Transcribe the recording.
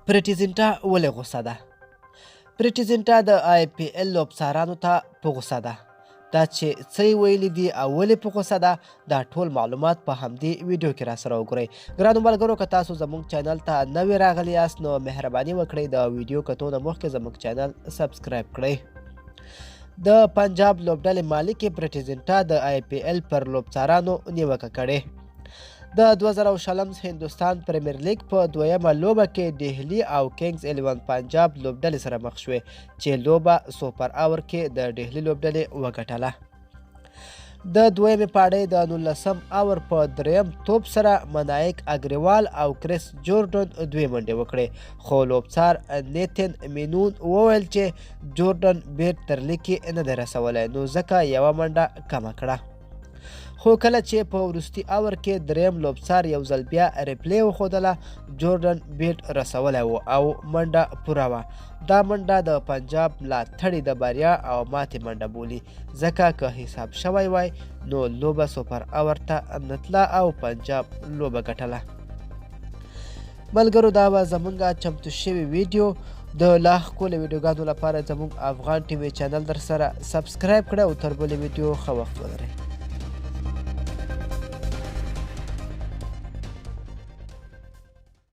پریټیزینټا ولې غوسه ده؟ پریټیزینټا د آی پی ایل لوبڅارانو ته په غوسه ده. دا چې څه یې ویلي دي او ولې په غوسه ده، دا ټول معلومات په همدې ویډیو کې راسره وګورئ. ګرانو ملګرو، که تاسو زموږ چینل ته نوې راغلي یاست نو مهرباني وکړئ د ویډیو کتو نه مخکې زموږ چینل سبسکرایب کړئ. د پنجاب لوبډلې مالک پریټیزینټا د آی پی ایل پر لوبڅارانو نیوکه کړې. د 2020 هندوستان پریمیر لیګ په دویمه لوبه کې ډهلي او کینګز 11 پنجاب لوبډلې سره مخ شوې چې لوبه سوپر اور کې د ډهلي لوبډلې وګټله. د دویمې پاړۍ د 19م اور په دریم توپ سره منایک اګریوال او کریس جورډن دوې منډې وکړې، خو لوبڅار نیتن مینون وویل چې جورډن بیټ تر لیکې نه دی رسولی، نو ځکه یوه منډه کمه کړه. خو کله چې په وروستي اور کې دریم لوبڅار یو ځل بیا ریپلی وښودله، جورډن بیټ رسولی و او منډه پوره وه. دا منډه د پنجاب ملاتړي د بریا او ماتې منډه بولي، ځکه که حساب شوی وای نو لوبه سوپر اور ته نه تله او پنجاب لوبه ګټله. ملګرو، دا به زموږ چمتو شوي ویډیو. د لا ښکلو ویډیوګانو لپاره زموږ افغان ټي وي چینل در سره سبسکرایب کړه او تر بلې ویډیو ښه وخت ولرئ.